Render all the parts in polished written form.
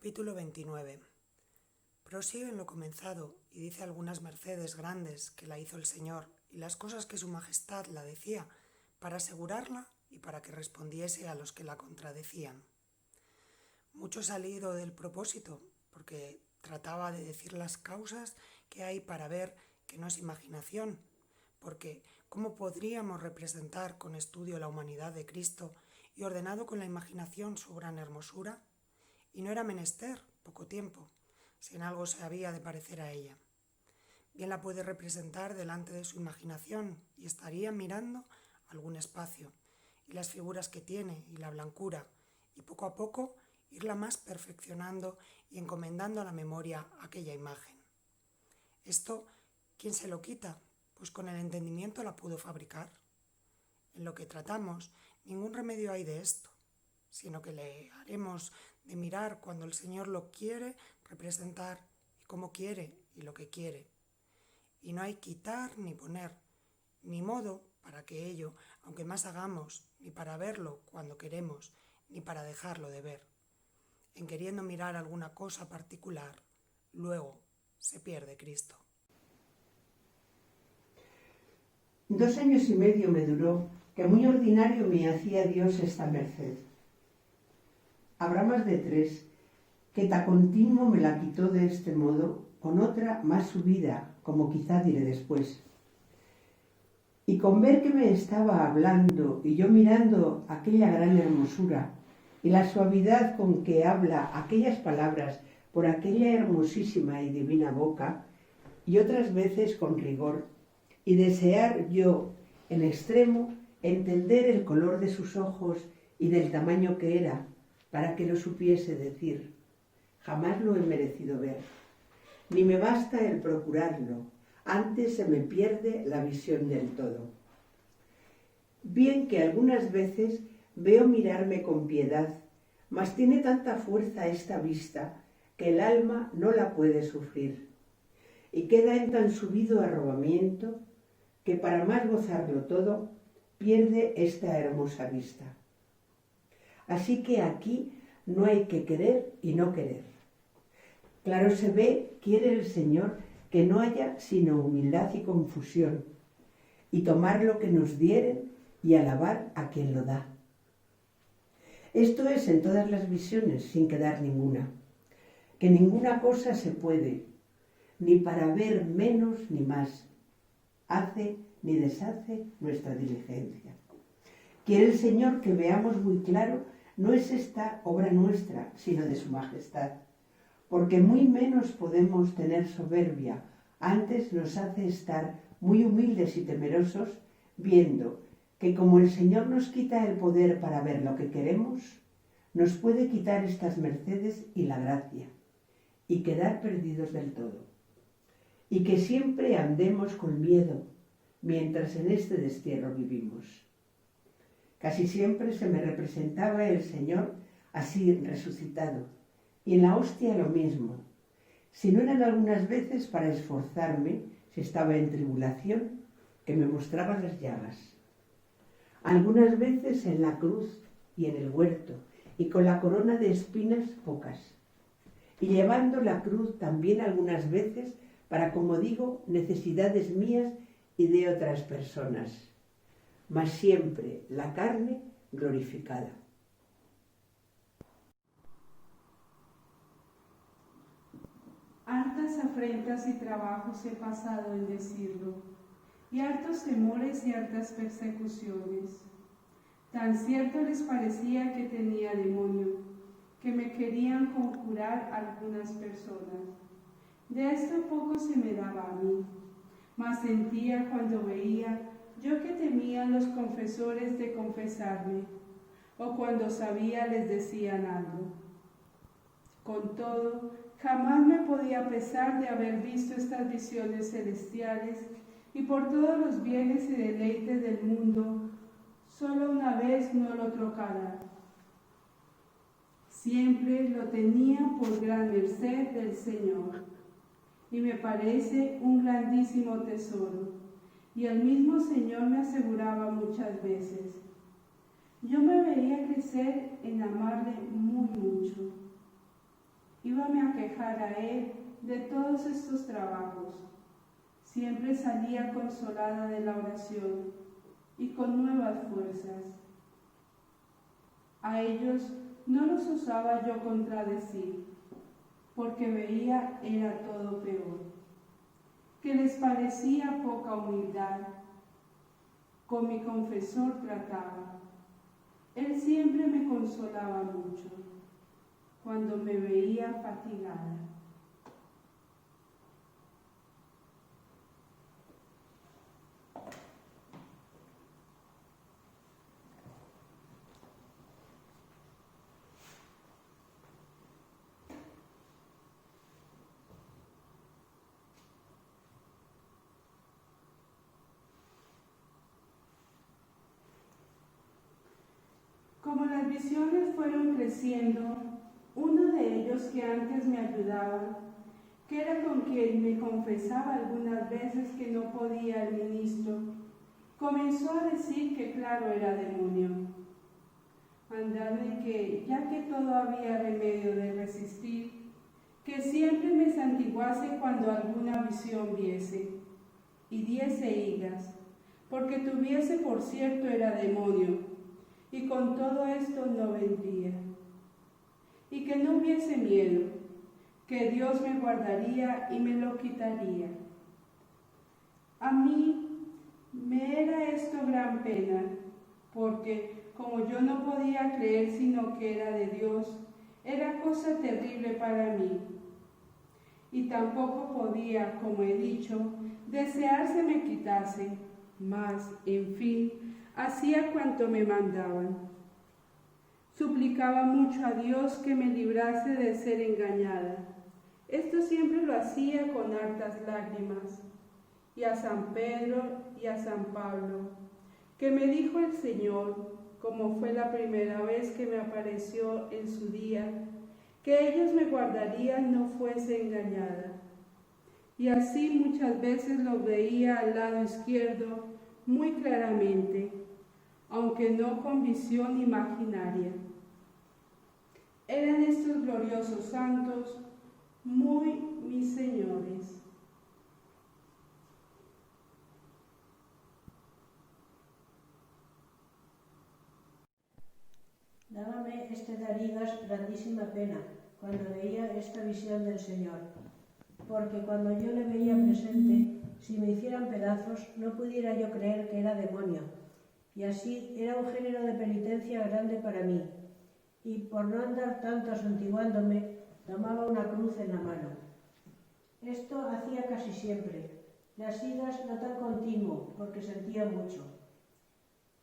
Capítulo 29. Prosigue en lo comenzado y dice algunas mercedes grandes que la hizo el Señor y las cosas que su majestad la decía para asegurarla y para que respondiese a los que la contradecían. Mucho ha salido del propósito, porque trataba de decir las causas que hay para ver que no es imaginación, porque ¿cómo podríamos representar con estudio la humanidad de Cristo y ordenado con la imaginación su gran hermosura? Y no era menester poco tiempo, si en algo se había de parecer a ella. Bien la puede representar delante de su imaginación y estaría mirando algún espacio, y las figuras que tiene y la blancura, y poco a poco irla más perfeccionando y encomendando a la memoria aquella imagen. Esto, ¿quién se lo quita? Pues con el entendimiento la pudo fabricar. En lo que tratamos, ningún remedio hay de esto, sino que le haremos de mirar cuando el Señor lo quiere representar y cómo quiere y lo que quiere. Y no hay quitar ni poner, ni modo para que ello, aunque más hagamos, ni para verlo cuando queremos, ni para dejarlo de ver. En queriendo mirar alguna cosa particular, luego se pierde Cristo. 2 años y medio me duró, que muy ordinario me hacía Dios esta merced. Habrá más de 3, que ta continuo me la quitó de este modo, con otra más subida, como quizá diré después. Y con ver que me estaba hablando y yo mirando aquella gran hermosura y la suavidad con que habla aquellas palabras por aquella hermosísima y divina boca, y otras veces con rigor, y desear yo, en extremo, entender el color de sus ojos y del tamaño que era, para que lo supiese decir. Jamás lo he merecido ver, ni me basta el procurarlo, antes se me pierde la visión del todo. Bien que algunas veces veo mirarme con piedad, mas tiene tanta fuerza esta vista que el alma no la puede sufrir, y queda en tan subido arrobamiento que para más gozarlo todo, pierde esta hermosa vista. Así que aquí no hay que querer y no querer. Claro se ve, quiere el Señor que no haya sino humildad y confusión, y tomar lo que nos dieren y alabar a quien lo da. Esto es en todas las visiones, sin quedar ninguna, que ninguna cosa se puede, ni para ver menos ni más, hace ni deshace nuestra diligencia. Quiere el Señor que veamos muy claro, no es esta obra nuestra, sino de su majestad, porque muy menos podemos tener soberbia, antes nos hace estar muy humildes y temerosos, viendo que como el Señor nos quita el poder para ver lo que queremos, nos puede quitar estas mercedes y la gracia, y quedar perdidos del todo. Y que siempre andemos con miedo, mientras en este destierro vivimos. Casi siempre se me representaba el Señor así resucitado, y en la hostia lo mismo, si no eran algunas veces para esforzarme, si estaba en tribulación, que me mostraba las llagas. Algunas veces en la cruz y en el huerto, y con la corona de espinas pocas, y llevando la cruz también algunas veces para, como digo, necesidades mías y de otras personas, mas siempre la carne glorificada. Hartas afrentas y trabajos he pasado en decirlo, y hartos temores y hartas persecuciones. Tan cierto les parecía que tenía demonio, que me querían conjurar algunas personas. De esto poco se me daba a mí, mas sentía cuando veía yo que temían los confesores de confesarme, o cuando sabía les decían algo. Con todo, jamás me podía pesar de haber visto estas visiones celestiales, y por todos los bienes y deleites del mundo, solo una vez no lo trocara. Siempre lo tenía por gran merced del Señor, y me parece un grandísimo tesoro, y el mismo Señor me aseguraba muchas veces. Yo me veía crecer en amarle muy mucho. Íbame a quejar a él de todos estos trabajos. Siempre salía consolada de la oración y con nuevas fuerzas. A ellos no los osaba yo contradecir, porque veía era todo peor, que les parecía poca humildad. Con mi confesor trataba. Él siempre me consolaba mucho cuando me veía fatigada. Como las visiones fueron creciendo, uno de ellos que antes me ayudaba, que era con quien me confesaba algunas veces que no podía el ministro, comenzó a decir que claro era demonio. Mandarme que, ya que todo había remedio de resistir, que siempre me santiguase cuando alguna visión viese, y diese higas, porque tuviese por cierto era demonio, y con todo esto no vendría. Y que no hubiese miedo, que Dios me guardaría y me lo quitaría. A mí me era esto gran pena, porque como yo no podía creer sino que era de Dios, era cosa terrible para mí. Y tampoco podía, como he dicho, desear se me quitase, mas, en fin, hacía cuanto me mandaban. Suplicaba mucho a Dios que me librase de ser engañada. Esto siempre lo hacía con hartas lágrimas. Y a San Pedro y a San Pablo, que me dijo el Señor, como fue la primera vez que me apareció en su día, que ellos me guardarían no fuese engañada. Y así muchas veces los veía al lado izquierdo muy claramente, aunque no con visión imaginaria. Eran estos gloriosos santos muy mis señores. Dábame este Darígas grandísima pena cuando veía esta visión del Señor, porque cuando yo le veía presente, si me hicieran pedazos, no pudiera yo creer que era demonio, y así era un género de penitencia grande para mí, y por no andar tanto santiguándome, tomaba una cruz en la mano. Esto hacía casi siempre, las idas no tan continuo, porque sentía mucho.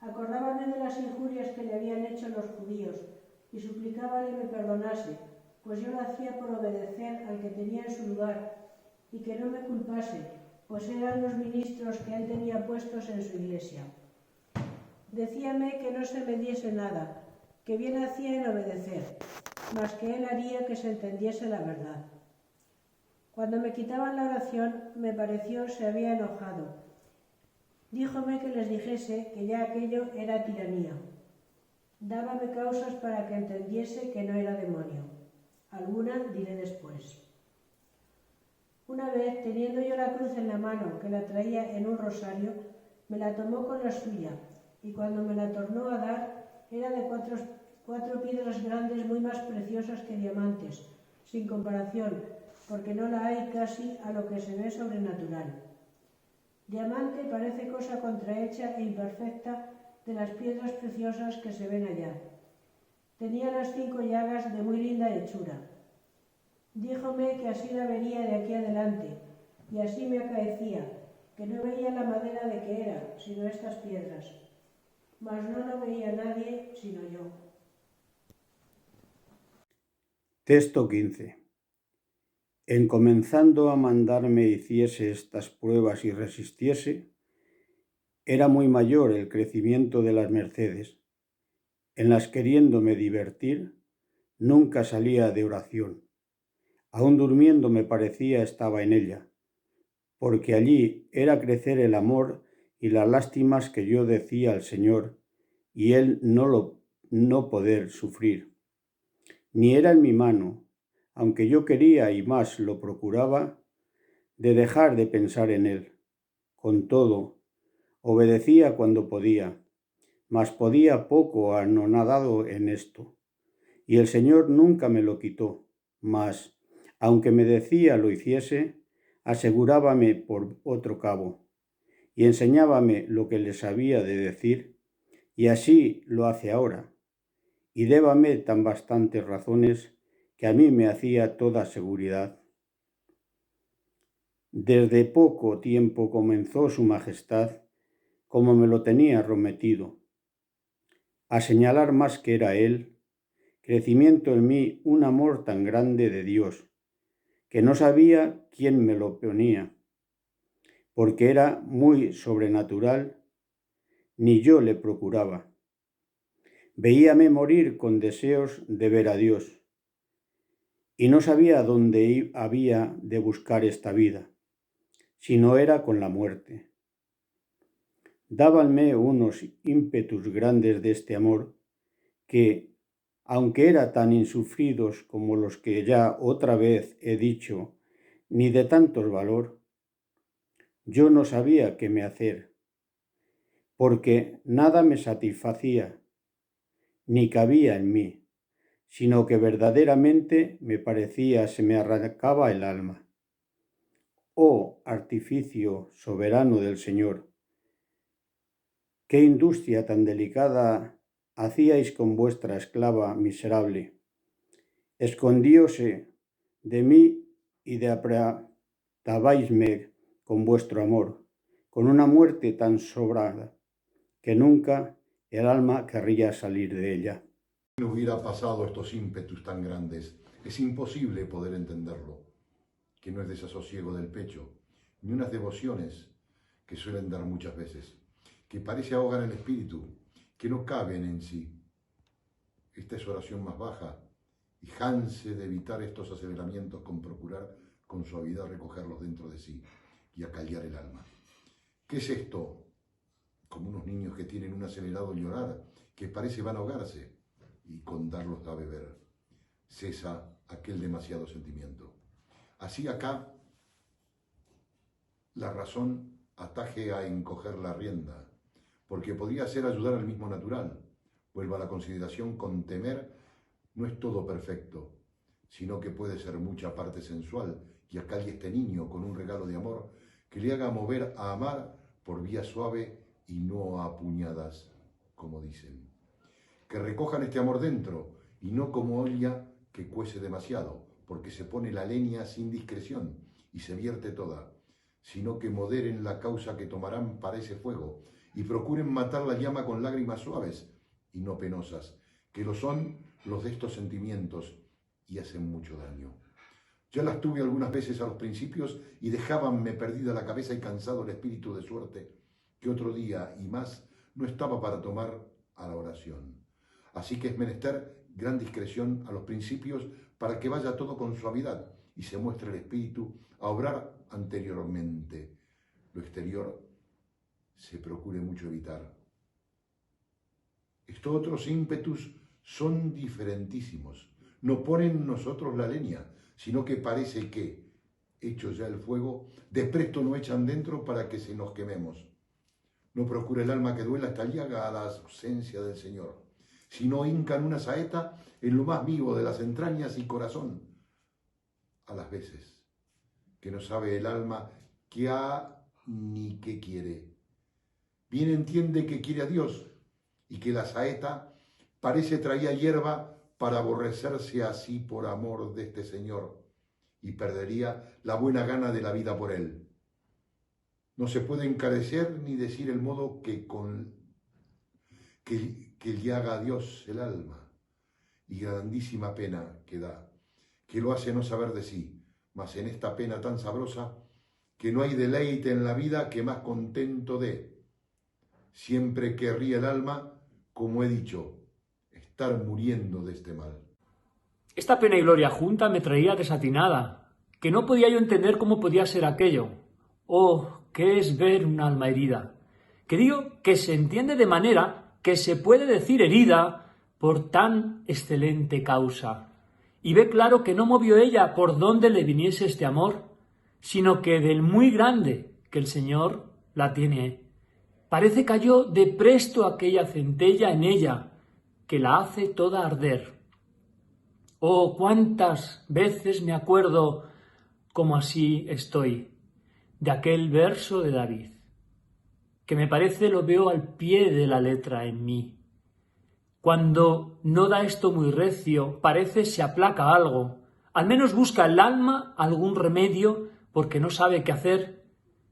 Acordábame de las injurias que le habían hecho los judíos, y suplicábale me perdonase, pues yo lo hacía por obedecer al que tenía en su lugar, y que no me culpase, pues eran los ministros que él tenía puestos en su iglesia. Decíame que no se me diese nada, que bien hacía en obedecer, mas que él haría que se entendiese la verdad. Cuando me quitaban la oración, me pareció se había enojado. Díjome que les dijese que ya aquello era tiranía. Dábame causas para que entendiese que no era demonio. Alguna diré después. Una vez, teniendo yo la cruz en la mano, que la traía en un rosario, me la tomó con la suya, y cuando me la tornó a dar, era de cuatro piedras grandes muy más preciosas que diamantes, sin comparación, porque no la hay casi a lo que se ve sobrenatural. Diamante parece cosa contrahecha e imperfecta de las piedras preciosas que se ven allá. Tenía las 5 llagas de muy linda hechura. Díjome que así la vería de aquí adelante, y así me acaecía, que no veía la madera de que era, sino estas piedras. Mas no lo veía nadie, sino yo. Texto 15. En comenzando a mandarme hiciese estas pruebas y resistiese, era muy mayor el crecimiento de las mercedes. En las queriéndome divertir, nunca salía de oración. Aún durmiendo me parecía estaba en ella, porque allí era crecer el amor y las lástimas que yo decía al Señor, y él no poder sufrir. Ni era en mi mano, aunque yo quería y más lo procuraba, de dejar de pensar en él. Con todo, obedecía cuando podía, mas podía poco anonadado en esto. Y el Señor nunca me lo quitó, mas, aunque me decía lo hiciese, asegurábame por otro cabo, y enseñábame lo que les había de decir, y así lo hace ahora. Y débame tan bastantes razones que a mí me hacía toda seguridad. Desde poco tiempo comenzó su majestad, como me lo tenía prometido, a señalar más que era él, crecimiento en mí un amor tan grande de Dios, que no sabía quién me lo ponía, porque era muy sobrenatural, ni yo le procuraba. Veíame morir con deseos de ver a Dios, y no sabía dónde había de buscar esta vida, si no era con la muerte. Dábanme unos ímpetus grandes de este amor, que, aunque era tan insufridos como los que ya otra vez he dicho, ni de tanto valor, yo no sabía qué me hacer, porque nada me satisfacía, ni cabía en mí, sino que verdaderamente me parecía se me arrancaba el alma. Oh artificio soberano del Señor, qué industria tan delicada hacíais con vuestra esclava miserable. Escondíose de mí y de apretabáisme con vuestro amor, con una muerte tan sobrada que nunca el alma querría salir de ella. No hubiera pasado estos ímpetus tan grandes. Es imposible poder entenderlo, que no es desasosiego del pecho, ni unas devociones que suelen dar muchas veces, que parece ahogar el espíritu, que no caben en sí. Esta es oración más baja, y jánse de evitar estos aceleramientos con procurar con suavidad recogerlos dentro de sí y acallar el alma. ¿Qué es esto? Como unos niños que tienen un acelerado llorar, que parece van a ahogarse, y con darlos a beber cesa aquel demasiado sentimiento. Así acá la razón ataje a encoger la rienda, porque podría ser ayudar al mismo natural. Vuelva a la consideración con temer, no es todo perfecto, sino que puede ser mucha parte sensual, y acá hay este niño con un regalo de amor que le haga mover a amar por vía suave y no a puñadas, como dicen. Que recojan este amor dentro, y no como olla que cuece demasiado, porque se pone la leña sin discreción y se vierte toda, sino que moderen la causa que tomarán para ese fuego, y procuren matar la llama con lágrimas suaves y no penosas, que lo son los de estos sentimientos y hacen mucho daño. Ya las tuve algunas veces a los principios y dejábanme perdida la cabeza y cansado el espíritu de suerte, que otro día y más no estaba para tomar a la oración. Así que es menester gran discreción a los principios para que vaya todo con suavidad y se muestre el espíritu a obrar anteriormente. Lo exterior se procure mucho evitar. Estos otros ímpetus son diferentísimos. No ponen en nosotros la leña, sino que parece que, hecho ya el fuego, de presto no echan dentro para que se nos quememos. No procura el alma que duela esta llaga a la ausencia del Señor, sino hincan una saeta en lo más vivo de las entrañas y corazón, a las veces, que no sabe el alma qué ha ni qué quiere. Bien entiende que quiere a Dios, y que la saeta parece traía hierba para aborrecerse así por amor de este Señor, y perdería la buena gana de la vida por él. No se puede encarecer ni decir el modo que le haga a Dios el alma, y grandísima pena que da, que lo hace no saber de sí, mas en esta pena tan sabrosa, que no hay deleite en la vida que más contento dé. Siempre querría el alma, como he dicho, estar muriendo de este mal. Esta pena y gloria junta me traía desatinada, que no podía yo entender cómo podía ser aquello. Oh, qué es ver un alma herida, que digo que se entiende de manera que se puede decir herida por tan excelente causa, y ve claro que no movió ella por donde le viniese este amor, sino que del muy grande que el Señor la tiene. Parece cayó de presto aquella centella en ella, que la hace toda arder. Oh, cuántas veces me acuerdo, como así estoy, de aquel verso de David, que me parece lo veo al pie de la letra en mí. Cuando no da esto muy recio, parece se aplaca algo, al menos busca el alma algún remedio porque no sabe qué hacer,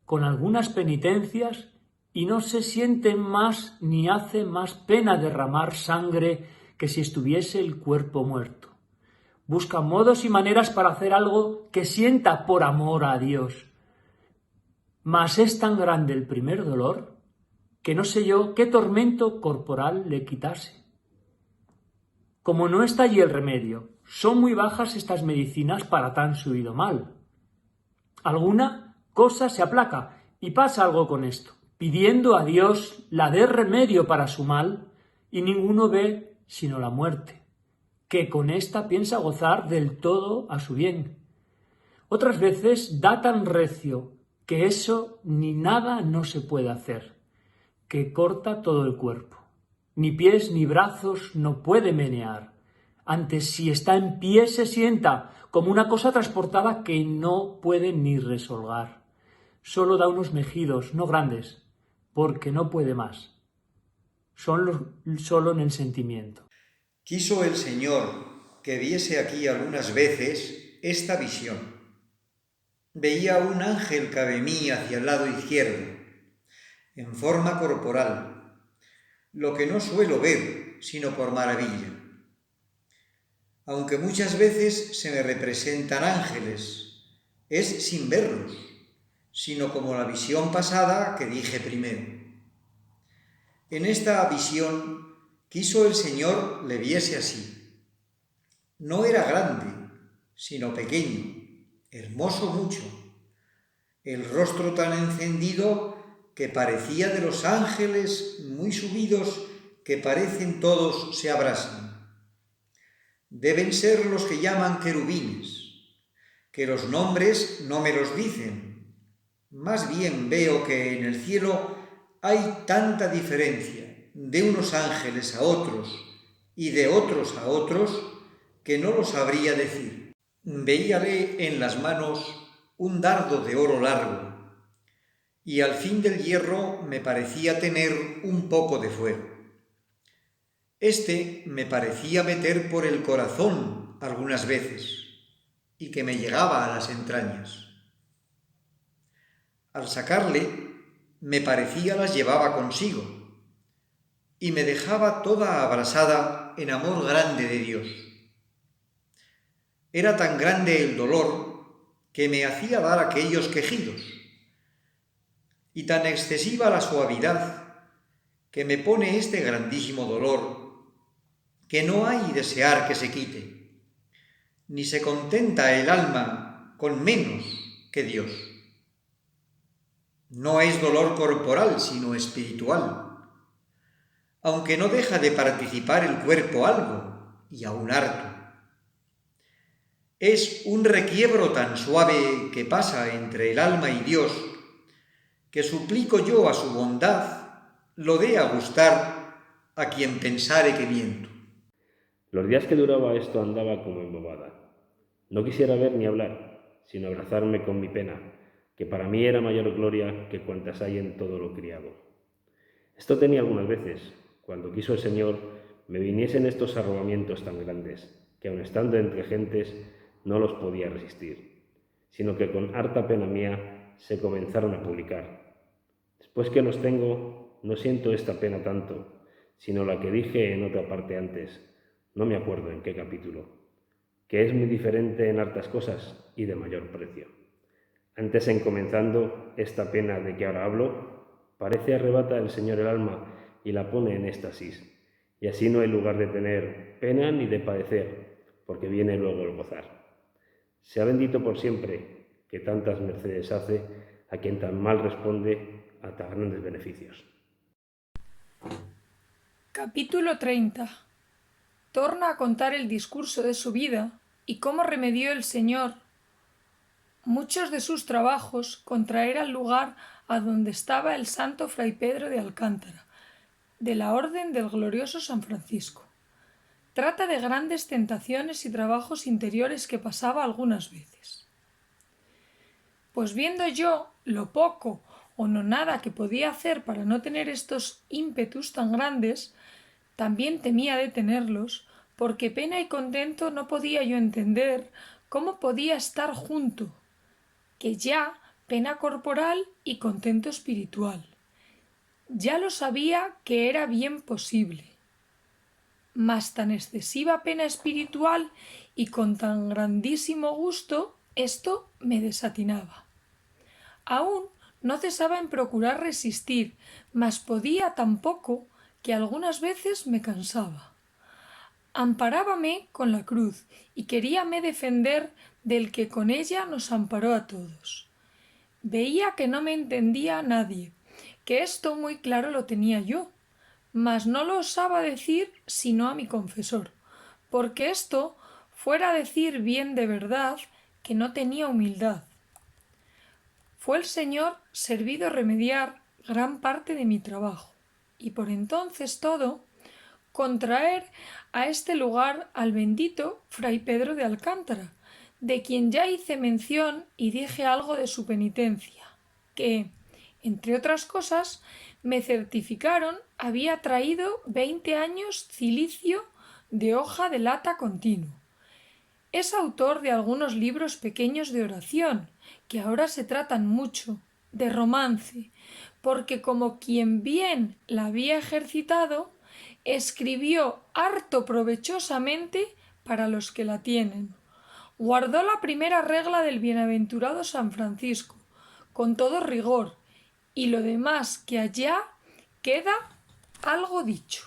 con algunas penitencias, y no se siente más ni hace más pena derramar sangre que si estuviese el cuerpo muerto. Busca modos y maneras para hacer algo que sienta por amor a Dios. Mas es tan grande el primer dolor que no sé yo qué tormento corporal le quitase. Como no está allí el remedio, son muy bajas estas medicinas para tan subido mal. Alguna cosa se aplaca y pasa algo con esto, pidiendo a Dios la dé remedio para su mal, y ninguno ve sino la muerte, que con ésta piensa gozar del todo a su bien. Otras veces da tan recio que eso ni nada no se puede hacer, que corta todo el cuerpo. Ni pies ni brazos no puede menear. Antes, si está en pie, se sienta como una cosa transportada que no puede ni resolgar. Solo da unos mejidos, no grandes, porque no puede más. Solo en el sentimiento. Quiso el Señor que viese aquí algunas veces esta visión. Veía un ángel que venía hacia el lado izquierdo, en forma corporal, lo que no suelo ver sino por maravilla. Aunque muchas veces se me representan ángeles, es sin verlos, sino como la visión pasada que dije primero. En esta visión quiso el Señor le viese así. No era grande, sino pequeño, hermoso mucho, el rostro tan encendido que parecía de los ángeles muy subidos que parecen todos se abrasan. Deben ser los que llaman querubines, que los nombres no me los dicen. Más bien veo que en el cielo hay tanta diferencia de unos ángeles a otros y de otros a otros que no lo sabría decir. Veíale en las manos un dardo de oro largo, y al fin del hierro me parecía tener un poco de fuego. Este me parecía meter por el corazón algunas veces, y que me llegaba a las entrañas. Al sacarle, me parecía las llevaba consigo, y me dejaba toda abrasada en amor grande de Dios. Era tan grande el dolor que me hacía dar aquellos quejidos, y tan excesiva la suavidad que me pone este grandísimo dolor, que no hay desear que se quite, ni se contenta el alma con menos que Dios. No es dolor corporal, sino espiritual, aunque no deja de participar el cuerpo algo, y aún harto. Es un requiebro tan suave que pasa entre el alma y Dios, que suplico yo a su bondad lo dé a gustar a quien pensare que miento. Los días que duraba esto andaba como embobada. No quisiera ver ni hablar, sino abrazarme con mi pena, que para mí era mayor gloria que cuantas hay en todo lo criado. Esto tenía algunas veces, cuando quiso el Señor, me viniesen estos arrobamientos tan grandes, que aun estando entre gentes, no los podía resistir, sino que con harta pena mía se comenzaron a publicar. Después que los tengo, no siento esta pena tanto, sino la que dije en otra parte antes, no me acuerdo en qué capítulo, que es muy diferente en hartas cosas y de mayor precio. Antes, en comenzando esta pena de que ahora hablo, parece arrebata el Señor el alma y la pone en éxtasis, y así no hay lugar de tener pena ni de padecer, porque viene luego el gozar. Sea bendito por siempre, que tantas mercedes hace a quien tan mal responde a tan grandes beneficios. Capítulo 30. Torna a contar el discurso de su vida y cómo remedió el Señor muchos de sus trabajos con traer al lugar a donde estaba el santo Fray Pedro de Alcántara, de la Orden del Glorioso San Francisco. Trata de grandes tentaciones y trabajos interiores que pasaba algunas veces. Pues viendo yo lo poco o no nada que podía hacer para no tener estos ímpetus tan grandes, también temía de tenerlos, porque pena y contento no podía yo entender cómo podía estar junto, que ya pena corporal y contento espiritual. Ya lo sabía que era bien posible, mas tan excesiva pena espiritual y con tan grandísimo gusto, esto me desatinaba. Aún no cesaba en procurar resistir, mas podía tan poco que algunas veces me cansaba. Amparábame con la cruz y queríame defender del que con ella nos amparó a todos. Veía que no me entendía nadie, que esto muy claro lo tenía yo, mas no lo osaba decir sino a mi confesor, porque esto fuera decir bien de verdad que no tenía humildad. Fue el Señor servido remediar gran parte de mi trabajo, y por entonces todo, contraer a este lugar al bendito Fray Pedro de Alcántara, de quien ya hice mención y dije algo de su penitencia, que, entre otras cosas, me certificaron había traído 20 años cilicio de hoja de lata continuo. Es autor de algunos libros pequeños de oración, que ahora se tratan mucho, de romance, porque como quien bien la había ejercitado, escribió harto provechosamente para los que la tienen. Guardó la primera regla del bienaventurado San Francisco, con todo rigor, y lo demás que allá queda algo dicho.